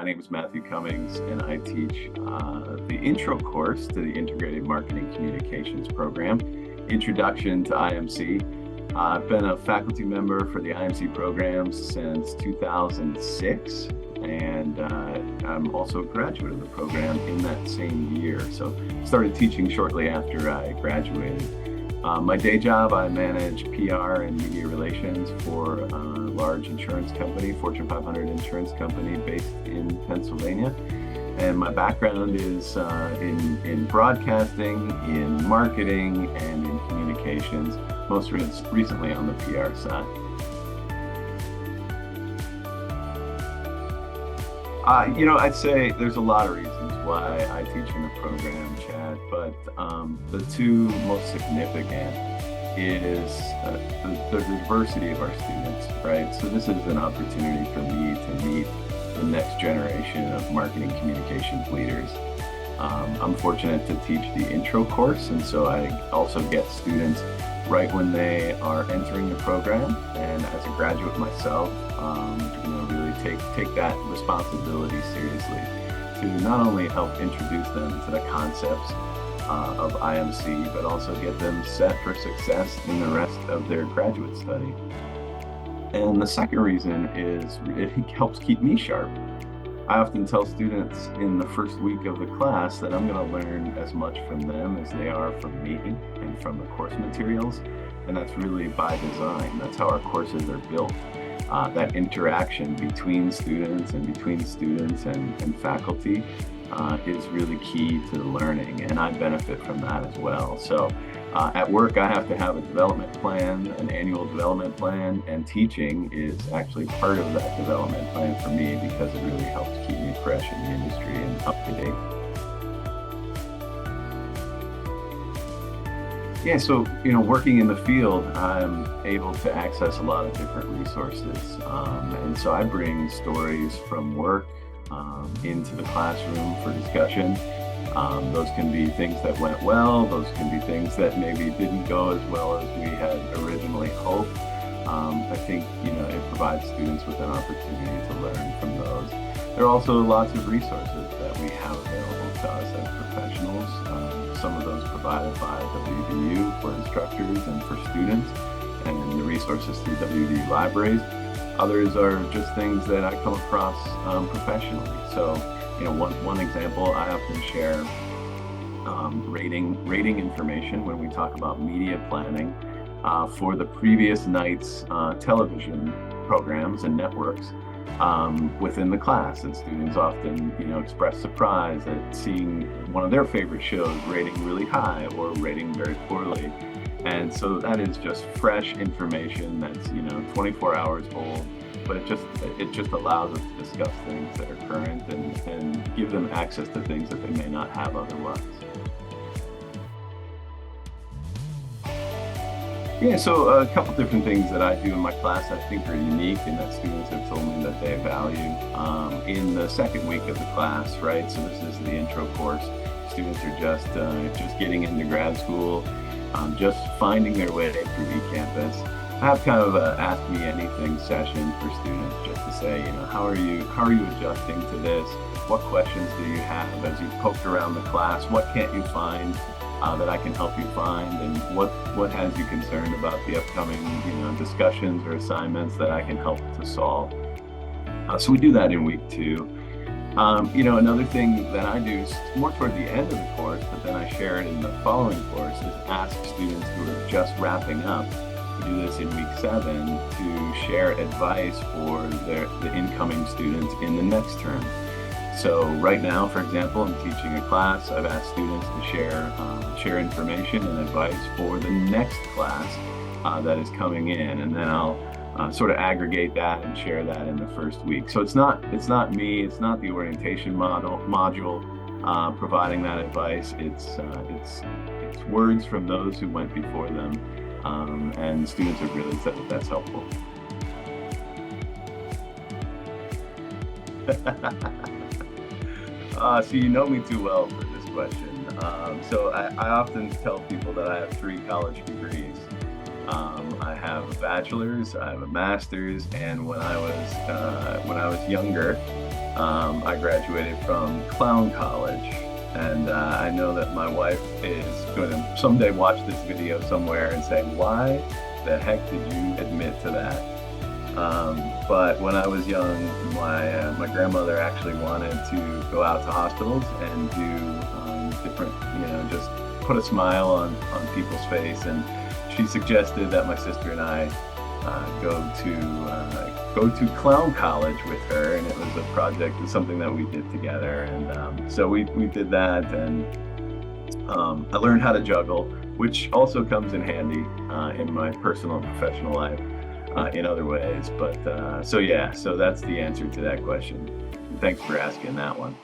name is Matthew Cummings, and I teach the intro course to the Integrated Marketing Communications program, Introduction to IMC. I've been a faculty member for the IMC program since 2006, and I'm also a graduate of the program in that same year. So started teaching shortly after I graduated. My day job, I manage PR and media relations for a large insurance company, Fortune 500 insurance company based in Pennsylvania. And my background is in broadcasting, in marketing, and in communications, most recently on the PR side. I'd say there's a lot of reasons why I teach in the program, Chad, but the two most significant is the diversity of our students, right? So this is an opportunity for me to meet the next generation of marketing communications leaders. I'm fortunate to teach the intro course, and so I also get students right when they are entering the program, and as a graduate myself, really take that responsibility seriously to not only help introduce them to the concepts of IMC, but also get them set for success in the rest of their graduate study. And the second reason is it helps keep me sharp. I often tell students in the first week of the class that I'm going to learn as much from them as they are from me and from the course materials. And that's really by design. That's how our courses are built. That interaction between students and faculty is really key to the learning, and I benefit from that as well. So at work, I have to have a development plan, an annual development plan, and teaching is actually part of that development plan for me because it really helps keep me fresh in the industry and up to date. Yeah, so, working in the field, I'm able to access a lot of different resources. And so I bring stories from work into the classroom for discussion. Those can be things that went well. Those can be things that maybe didn't go as well as we had originally hoped. I think, it provides students with an opportunity to learn from those. There are also lots of resources that we have available to us as professionals. Some of those provided by WVU for instructors and for students, and the resources through WVU libraries. Others are just things that I come across professionally. So, one example, I often share rating information when we talk about media planning for the previous night's television programs and networks within the class, and students often express surprise at seeing one of their favorite shows rating really high or rating very poorly. And so that is just fresh information that's 24 hours old, but it just allows us to discuss things that are current and give them access to things that they may not have otherwise. Yeah, so a couple different things that I do in my class I think are unique and that students have told me that they value. In the second week of the class, right? So this is the intro course. Students are just getting into grad school, just finding their way through eCampus. I have kind of a Ask Me Anything session for students just to say, how are you adjusting to this? What questions do you have as you've poked around the class? What can't you find that I can help you find, and what has you concerned about the upcoming discussions or assignments that I can help to solve. So we do that in week 2. Another thing that I do is more toward the end of the course, but then I share it in the following course, is ask students who are just wrapping up. We do this in week 7 to share advice for the incoming students in the next term. So right now, for example, I'm teaching a class. I've asked students to share information and advice for the next class that is coming in, and then I'll sort of aggregate that and share that in the first week. So it's not me, it's not the orientation module providing that advice. It's words from those who went before them, and students have really said that that's helpful. So you know me too well for this question. So I often tell people that I have 3 college degrees. I have a bachelor's, I have a master's, and when I was younger, I graduated from clown college, and I know that my wife is going to someday watch this video somewhere and say, "Why the heck did you admit to that?" But when I was young, my grandmother actually wanted to go out to hospitals and do different, just put a smile on people's face, and she suggested that my sister and I go to clown college with her, and it was a project, it was something that we did together, and so we did that, and I learned how to juggle, which also comes in handy in my personal and professional life in other ways. But so yeah, so that's the answer to that question. Thanks for asking that one.